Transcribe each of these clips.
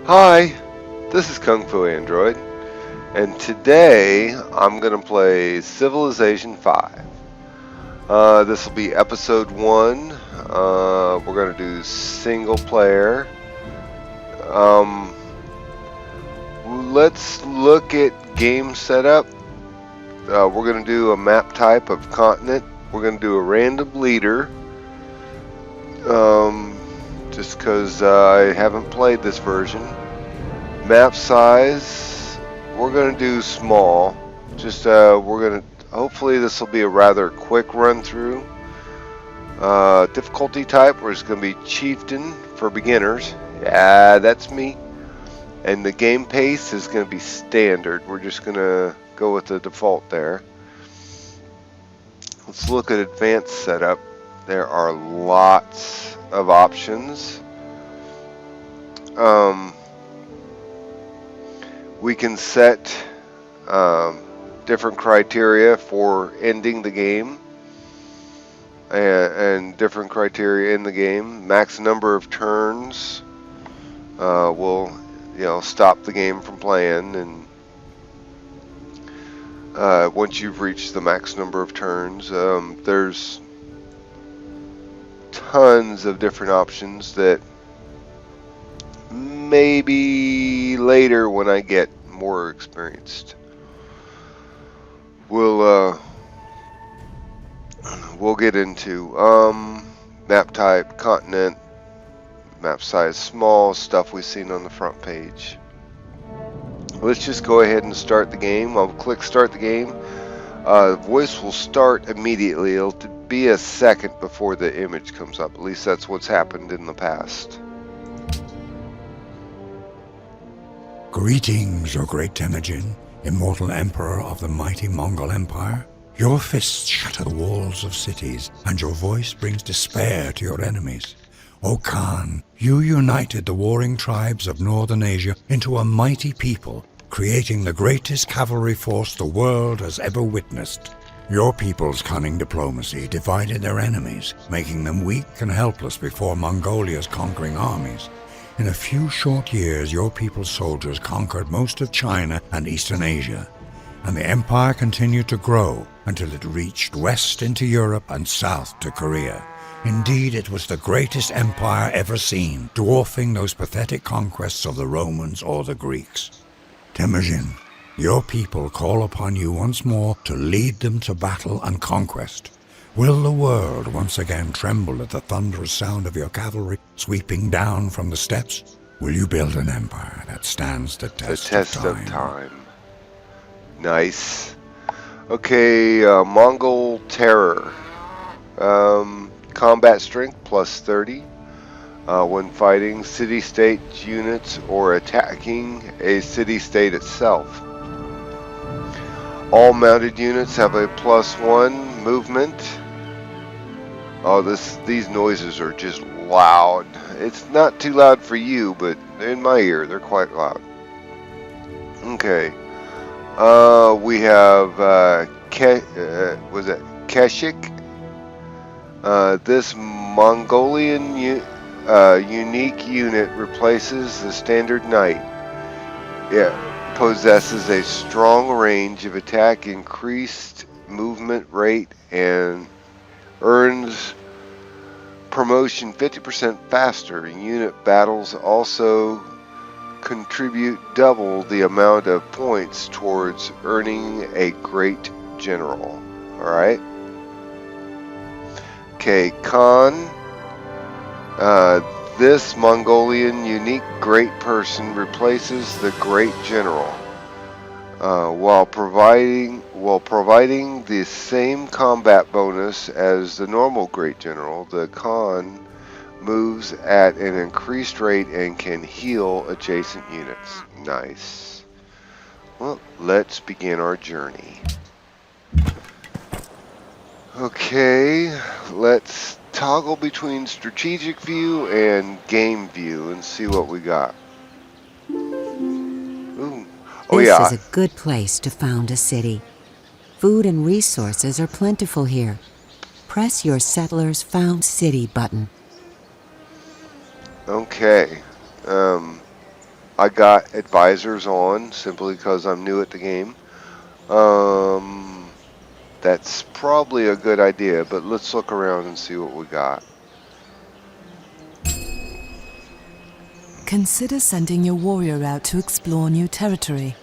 Hi, this is KUngFUandroid, and today I'm going to play Civilization 5. This will be episode 1. We're going to do single player. Let's look at game setup. We're going to do a map type of continent. We're going to do a random leader. Just because I haven't played this version. Map size, we're going to do small. Hopefully this will be a rather quick run through. Difficulty type, we're just going to be Chieftain for beginners. Yeah, that's me. And the game pace is going to be standard. We're just going to go with the default there. Let's look at advanced setup. There are lots of options. We can set different criteria for ending the game and different criteria in the game. Max number of turns will stop the game from playing, and once you've reached the max number of turns, there's tons of different options that maybe later when I get more experienced we'll get into. Map type, continent, map size small, stuff we've seen on the front page. Let's just go ahead and start the game. I'll click start the game. Voice will start immediately. It'll be a second before the image comes up. At least that's what's happened in the past. Greetings, O great Temujin, immortal emperor of the mighty Mongol Empire. Your fists shatter the walls of cities, and your voice brings despair to your enemies. O Khan, you united the warring tribes of northern Asia into a mighty people, creating the greatest cavalry force the world has ever witnessed. Your people's cunning diplomacy divided their enemies, making them weak and helpless before Mongolia's conquering armies. In a few short years, your people's soldiers conquered most of China and Eastern Asia, and the empire continued to grow until it reached west into Europe and south to Korea. Indeed, it was the greatest empire ever seen, dwarfing those pathetic conquests of the Romans or the Greeks. Temujin, your people call upon you once more to lead them to battle and conquest. Will the world once again tremble at the thunderous sound of your cavalry sweeping down from the steppes? Will you build an empire that stands the test of time? Nice. Okay, Mongol Terror. Combat strength plus 30. When fighting city-state units or attacking a city-state itself. All mounted units have a +1 movement. Oh, these noises are just loud. It's not too loud for you, but in my ear, they're quite loud. Okay. We have Keshik. This Mongolian unique unit replaces the standard knight. It possesses a strong range of attack, increased movement rate, and earns promotion 50% faster. Unit battles also contribute double the amount of points towards earning a great general. Alright. Okay, Khan. This Mongolian unique great person replaces the great general. While providing the same combat bonus as the normal great general, the Khan moves at an increased rate and can heal adjacent units. Nice. Well, let's begin our journey. Okay, let's toggle between strategic view and game view and see what we got. Ooh. Oh, This yeah. is a good place to found a city. Food and resources are plentiful here. Press your Settlers Found City button. Okay. I got advisors on simply because I'm new at the game. That's probably a good idea, but let's look around and see what we got. Consider sending your warrior out to explore new territory.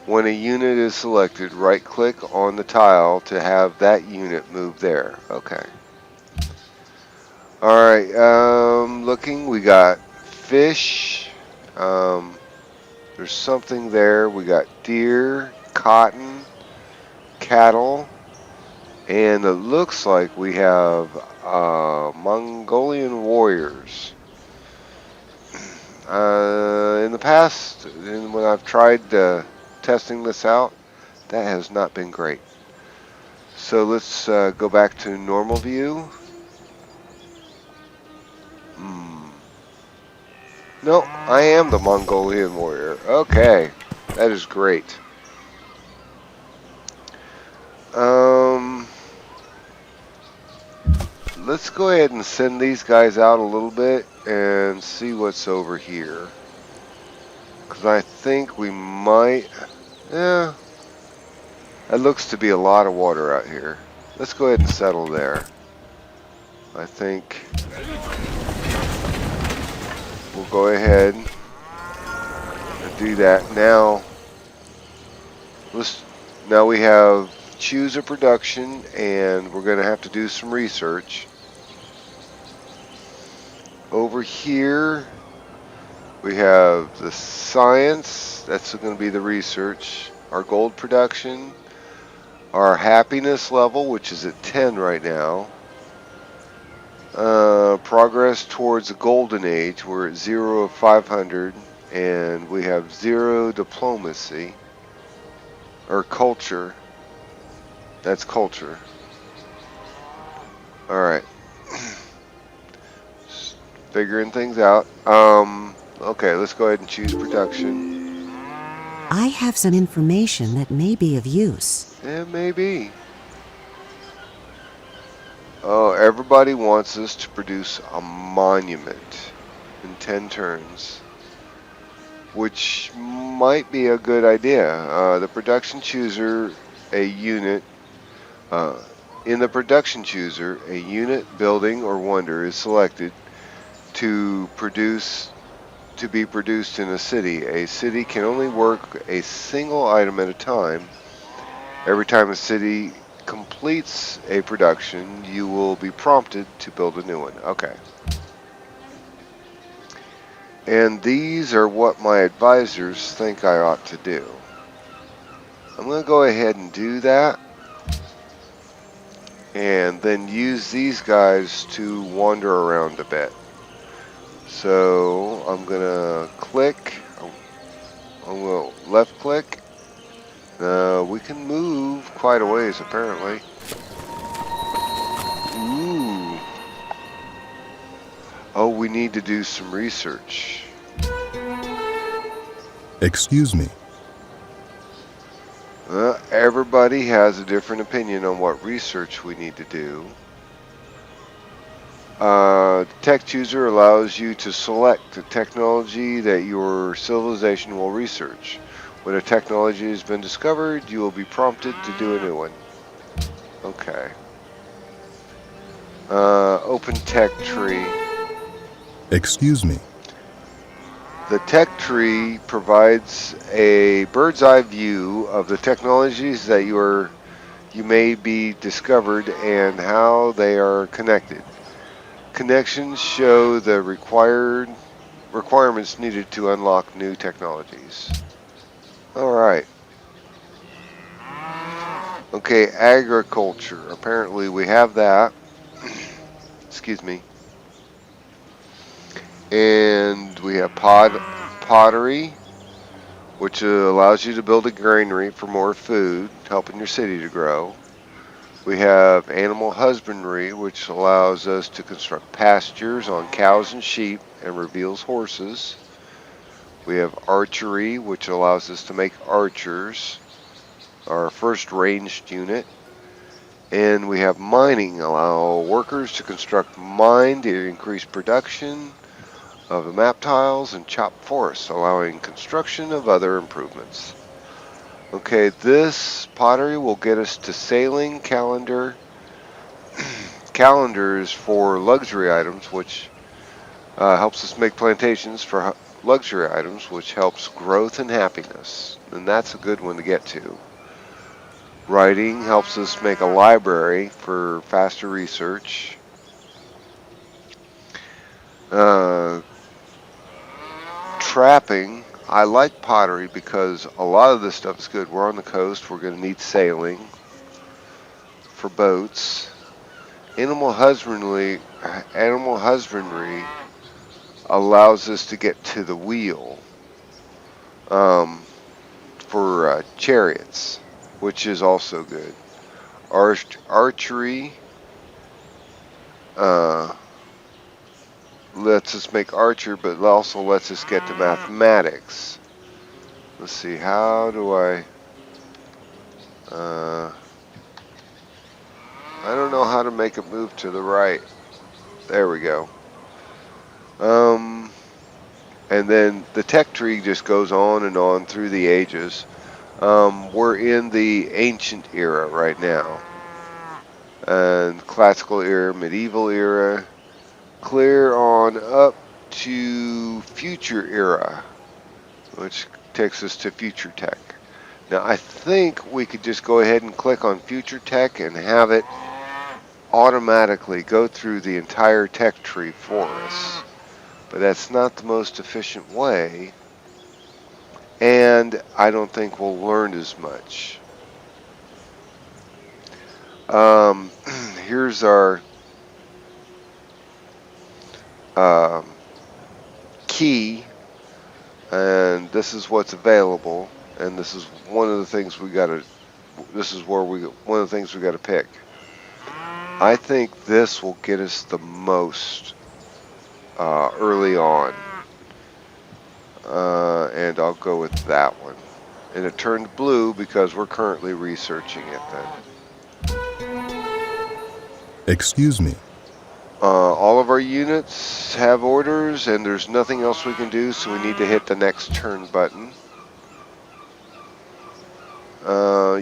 When a unit is selected, right-click on the tile to have that unit move there. Okay. Alright, looking, we got fish. There's something there. We got deer, cotton, cattle, and it looks like we have Mongolian warriors. In the past, when I've tried testing this out, that has not been great. So let's go back to normal view. No, I am the Mongolian warrior. Okay, that is great. Let's go ahead and send these guys out a little bit and see what's over here. Because I think we might... Yeah, that looks to be a lot of water out here. Let's go ahead and settle there. I think we'll go ahead and do that. Now we have choose a production, and we're going to have to do some research. Over here we have the science. That's going to be the research. Our gold production. Our happiness level, which is at 10 right now. Progress towards the golden age. We're at 0 of 500, and we have 0 diplomacy or culture. That's culture. All right. Figuring things out. Okay, let's go ahead and choose production. I have some information that may be of use. Yeah, maybe. Oh, everybody wants us to produce a monument in 10 turns, which might be a good idea. The production chooser, a unit, in the production chooser, a unit, building, or wonder is selected to be produced in a city. A city can only work a single item at a time. Every time a city completes a production, you will be prompted to build a new one. Okay. And these are what my advisors think I ought to do. I'm going to go ahead and do that. And then use these guys to wander around a bit. So I'm going to click. I'm going to left click. We can move quite a ways apparently. Ooh. Oh, we need to do some research. Excuse me. Everybody has a different opinion on what research we need to do. Tech Chooser allows you to select the technology that your civilization will research. When a technology has been discovered, you will be prompted to do a new one. Okay. Open tech tree. Excuse me. The tech tree provides a bird's eye view of the technologies that you may be discovered and how they are connected. Connections show the requirements needed to unlock new technologies. Alright. Okay, agriculture. Apparently we have that. Excuse me. And we have pottery, which allows you to build a granary for more food, helping your city to grow. We have animal husbandry, which allows us to construct pastures on cows and sheep and reveals horses. We have archery, which allows us to make archers, our first ranged unit. And we have mining, allow workers to construct mine to increase production. of the map tiles and chopped forests, allowing construction of other improvements. Okay, this pottery will get us to sailing calendars for luxury items, which helps us make plantations for luxury items, which helps growth and happiness. And that's a good one to get to. Writing helps us make a library for faster research. Trapping, I like pottery because a lot of this stuff is good. We're on the coast, we're going to need sailing for boats. Animal husbandry allows us to get to the wheel for chariots, which is also good. Archery lets us make archer, but also lets us get to mathematics. Let's see, how do I don't know how to make it move to the right. There we go. And then the tech tree just goes on and on through the ages. We're in the ancient era right now. And classical era, medieval era, clear on up to future era, which takes us to future tech. Now I think we could just go ahead and click on future tech and have it automatically go through the entire tech tree for us. But that's not the most efficient way, and I don't think we'll learn as much. Here's our key, and this is what's available, and this is one of the things we got to. This is where one of the things we got to pick. I think this will get us the most early on, and I'll go with that one. And it turned blue because we're currently researching it then. Excuse me. All of our units have orders, and there's nothing else we can do, so we need to hit the next turn button.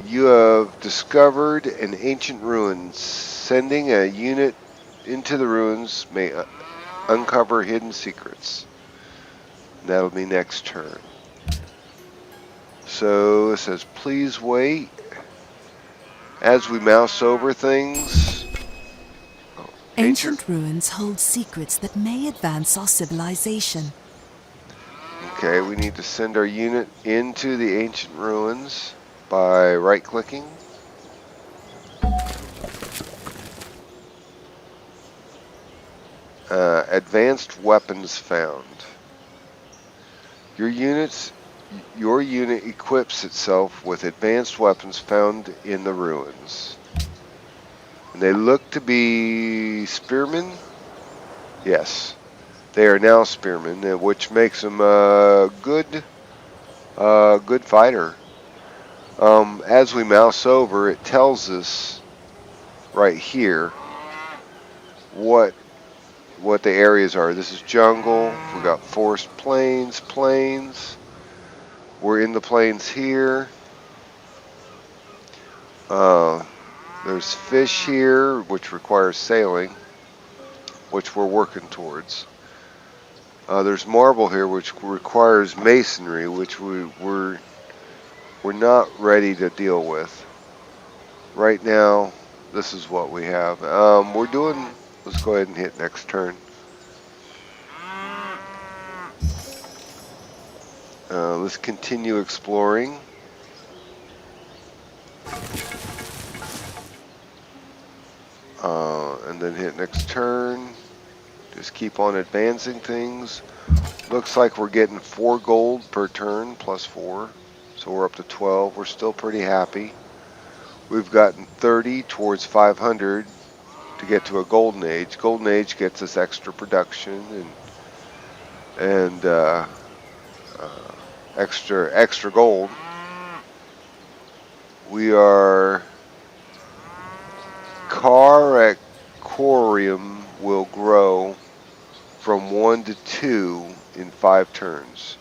You have discovered an ancient ruin. Sending a unit into the ruins may uncover hidden secrets. That'll be next turn. So it says, please wait. As we mouse over things. Ancient ruins hold secrets that may advance our civilization. Okay, we need to send our unit into the ancient ruins by right-clicking. Advanced weapons found. Your unit equips itself with advanced weapons found in the ruins. And they look to be spearmen. Yes, they are now spearmen, which makes them a good fighter. As we mouse over, it tells us right here what the areas are. This is jungle. We got forest plains. We're in the plains here. There's fish here, which requires sailing, which we're working towards. There's marble here, which requires masonry, which we're not ready to deal with. Right now, this is what we have. Let's go ahead and hit next turn. Let's continue exploring. And then hit next turn. Just keep on advancing things. Looks like we're getting 4 gold per turn, plus 4. So we're up to 12. We're still pretty happy. We've gotten 30 towards 500 to get to a golden age. Golden age gets us extra production and extra gold. We are Car Aquarium will grow from 1 to 2 in 5 turns.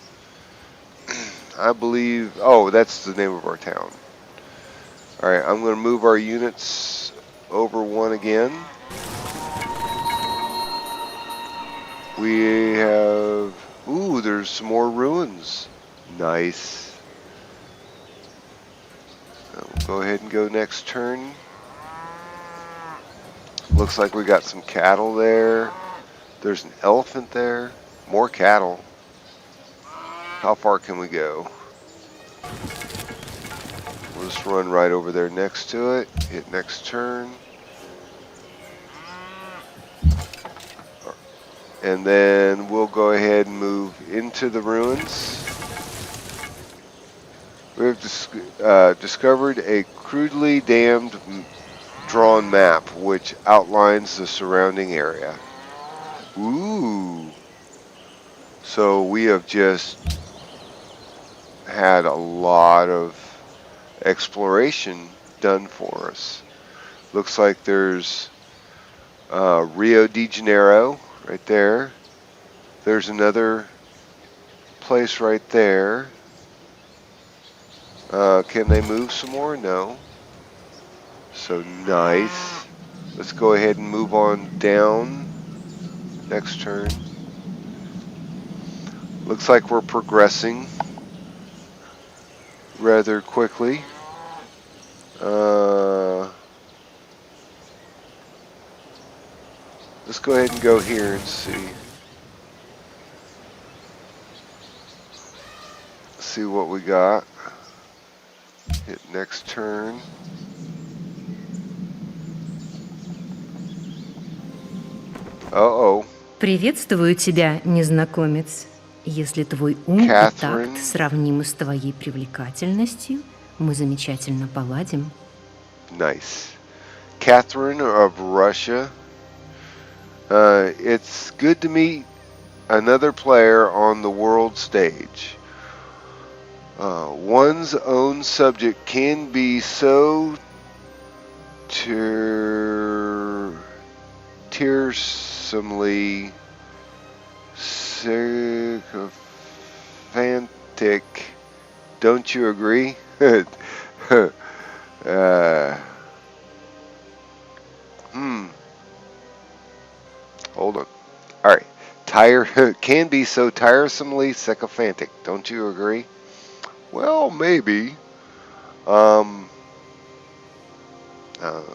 I believe, oh, that's the name of our town. Alright, I'm going to move our units over 1 again. We have, ooh, there's some more ruins. Nice. We'll go ahead and go next turn. Looks like we got some cattle there. There's an elephant there. More cattle. How far can we go? We'll just run right over there next to it. Hit next turn. And then we'll go ahead and move into the ruins. We've discovered a crudely drawn map which outlines the surrounding area. Ooh. So we have just had a lot of exploration done for us. Looks like there's Rio de Janeiro right there. There's another place right there. Can they move some more? No. So nice. Let's go ahead and move on down next turn. Looks like we're progressing rather quickly. Let's go ahead and go here and see what we got. Hit next turn. Uh-oh. Приветствую тебя, незнакомец. Если твой ум и Catherine. такт сравнимы с твоей привлекательностью, мы замечательно поладим. Nice. Catherine of Russia. It's good to meet another player on the world stage. One's own subject can be so tiresomely sycophantic. Don't you agree? Hold on. Alright. Can be so tiresomely sycophantic. Don't you agree? Well, maybe.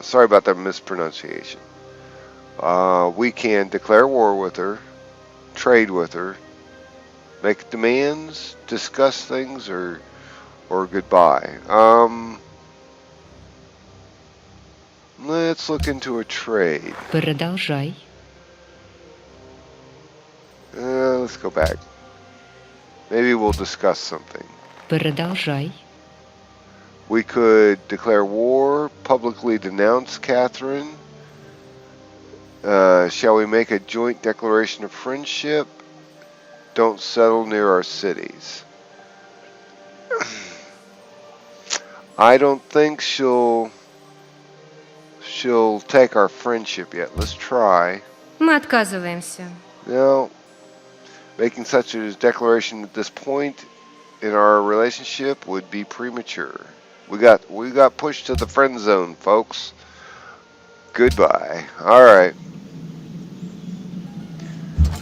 Sorry about that mispronunciation. We can declare war with her, trade with her, make demands, discuss things, or goodbye. Let's look into a trade. Продолжай. Let's go back. Maybe we'll discuss something. Продолжай. We could declare war, publicly denounce Catherine. Shall we make a joint declaration of friendship? Don't settle near our cities. I don't think she'll take our friendship yet. Let's try. Мы отказываемся. No. Making such a declaration at this point in our relationship would be premature. We got pushed to the friend zone, folks. Goodbye. Alright.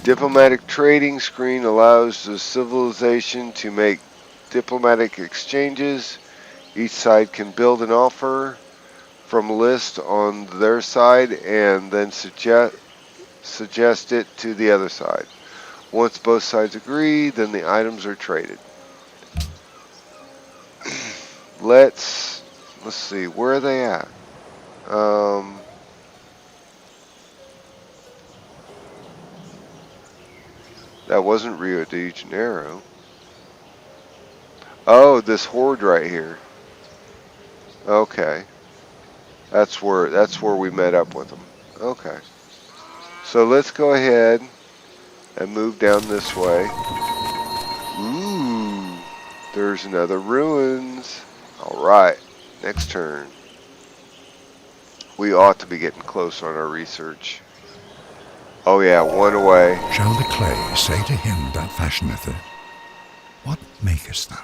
Diplomatic trading screen allows the civilization to make diplomatic exchanges. Each side can build an offer from a list on their side and then suggest it to the other side. Once both sides agree, then the items are traded. Let's see, where are they at? That wasn't Rio de Janeiro. Oh, this horde right here. Okay. That's where we met up with them. Okay. So let's go ahead and move down this way. Ooh, there's another ruins. Alright, next turn. We ought to be getting close on our research. Oh yeah, one away. Shall the clay say to him that fashioneth it, what makest thou?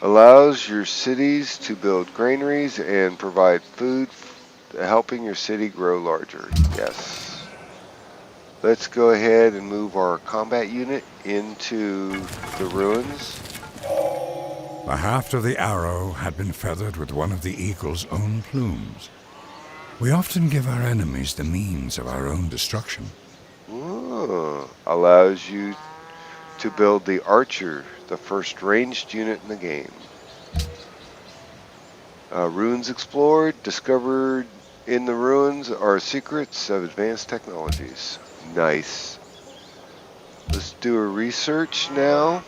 Allows your cities to build granaries and provide food, helping your city grow larger. Yes. Let's go ahead and move our combat unit into the ruins. The haft of the arrow had been feathered with one of the eagle's own plumes. We often give our enemies the means of our own destruction. Ooh, allows you to build the archer, the first ranged unit in the game. Ruins explored, discovered in the ruins are secrets of advanced technologies. Nice. Let's do a research now.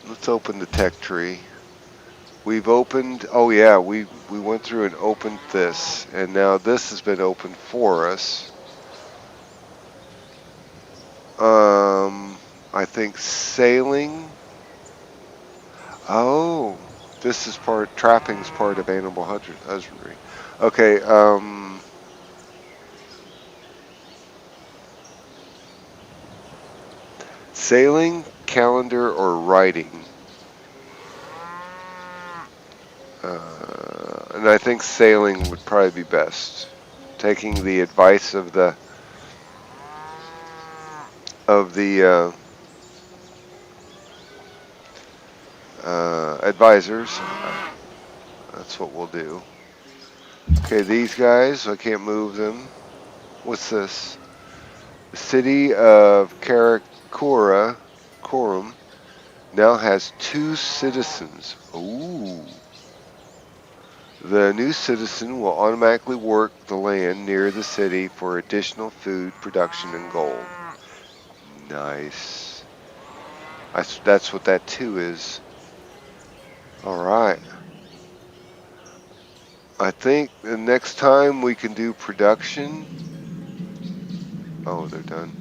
Let's open the tech tree. We've opened, oh yeah, we went through and opened this, and now this has been opened for us. I think sailing. Oh, this is trapping's part of animal husbandry. Okay, sailing, calendar, or writing. And I think sailing would probably be best. Taking the advice of the advisors. That's what we'll do. Okay, these guys, I can't move them. What's this? The city of Karakura, Korum, now has 2 citizens. Ooh. The new citizen will automatically work the land near the city for additional food production and gold. Nice. That's what that 2 is. Alright. I think the next time we can do production. Oh, they're done.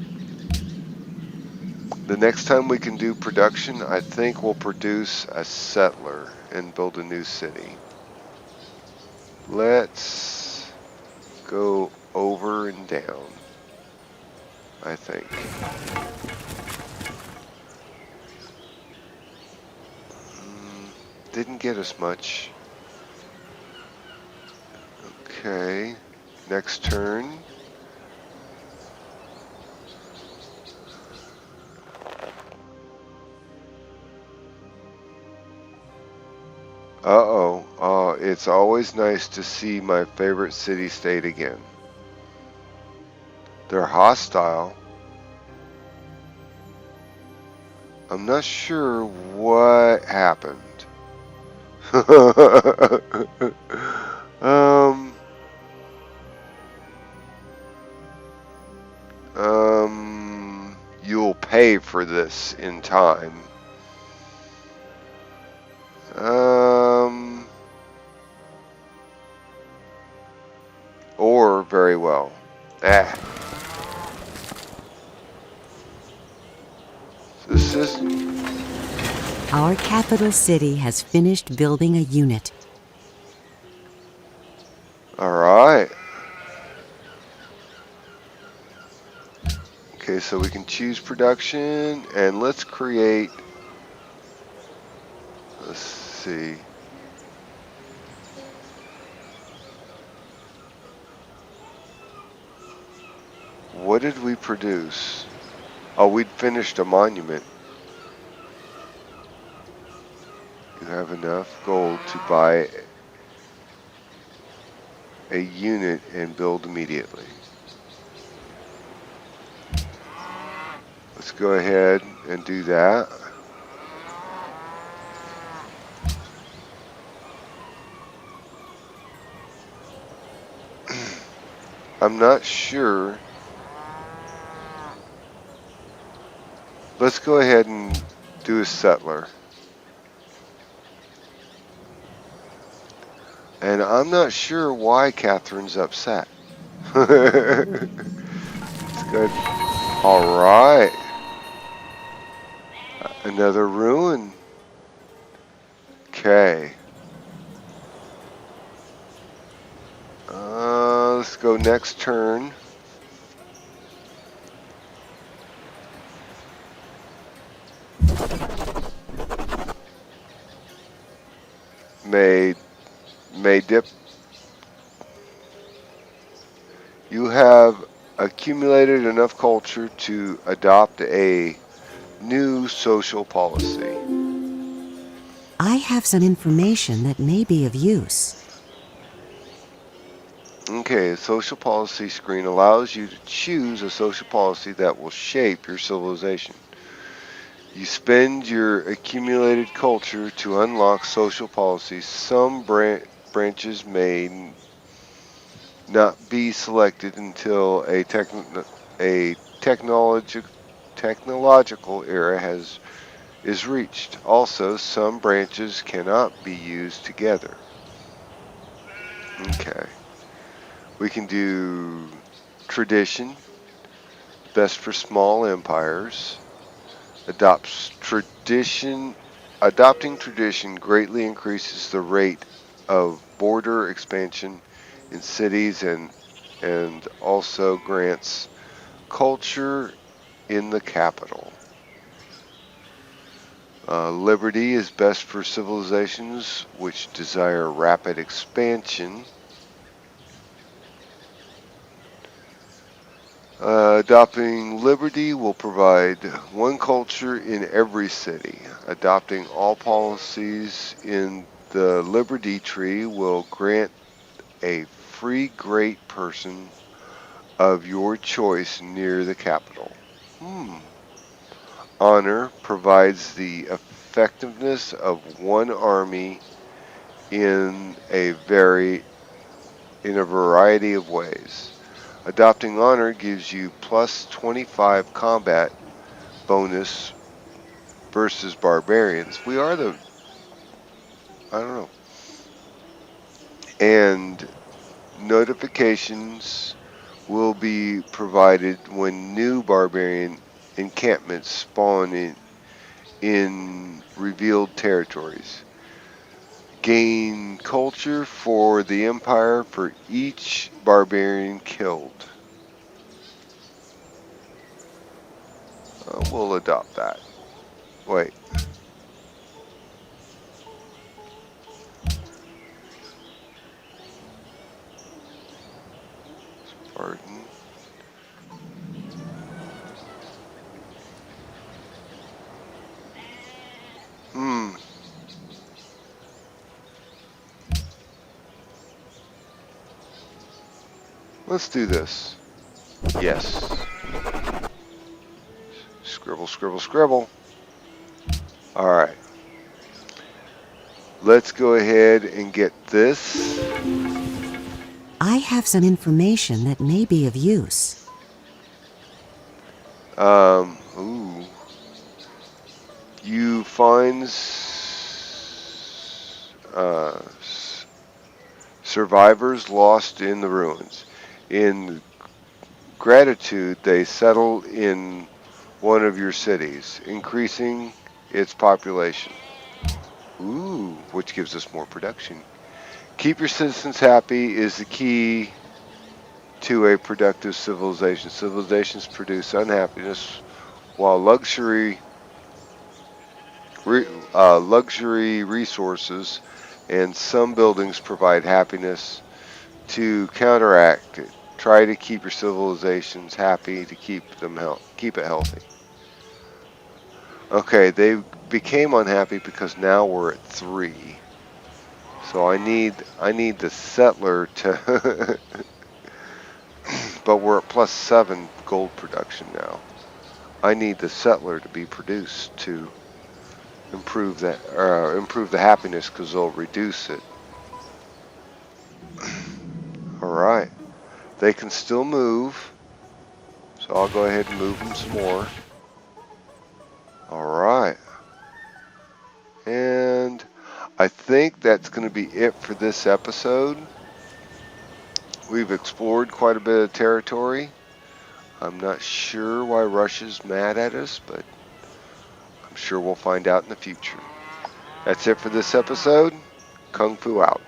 The next time we can do production, I think we'll produce a settler and build a new city. Let's go over and down, I think. Didn't get us much. Okay, next turn. Uh-oh. It's always nice to see my favorite city-state again. They're hostile. I'm not sure what happened. You'll pay for this in time. Or very well. This is... Our capital city has finished building a unit. Alright. Okay, so we can choose production, and let's create... Let's see... What did we produce? Oh, we'd finished a monument. You have enough gold to buy a unit and build immediately. Let's go ahead and do that. I'm not sure. Let's go ahead and do a settler. And I'm not sure why Catherine's upset. It's good. Alright. Another ruin. Okay. Let's go next turn. May dip. You have accumulated enough culture to adopt a new social policy. I have some information that may be of use. Okay, a social policy screen allows you to choose a social policy that will shape your civilization. You spend your accumulated culture to unlock social policies. Some branches may not be selected until a technological era is reached. Also, some branches cannot be used together. Okay. We can do tradition, best for small empires. Adopting tradition greatly increases the rate of border expansion in cities and also grants culture in the capital. Liberty is best for civilizations which desire rapid expansion. Adopting liberty will provide one culture in every city. Adopting all policies in the liberty tree will grant a free great person of your choice near the capital. Honor provides the effectiveness of one army in a variety of ways. Adopting honor gives you plus 25 combat bonus versus barbarians. We are the, I don't know. And notifications will be provided when new barbarian encampments spawn in revealed territories. Gain culture for the empire for each barbarian killed. We'll adopt that. Wait. Spartan. Let's do this. Yes. Scribble, scribble, scribble. Alright. Let's go ahead and get this. I have some information that may be of use. You find survivors lost in the ruins. In gratitude, they settle in one of your cities, increasing its population. Which gives us more production. Keep your citizens happy is the key to a productive civilization. Civilizations produce unhappiness, while luxury resources and some buildings provide happiness. To counteract it, try to keep your civilizations happy to keep it healthy. Okay, they became unhappy because now we're at 3. So I need the settler to but we're at plus 7 gold production now. I need the settler to be produced to improve the happiness because they'll reduce it. Alright. They can still move. So I'll go ahead and move them some more. Alright. And I think that's going to be it for this episode. We've explored quite a bit of territory. I'm not sure why Russia's mad at us, but I'm sure we'll find out in the future. That's it for this episode. Kung Fu out.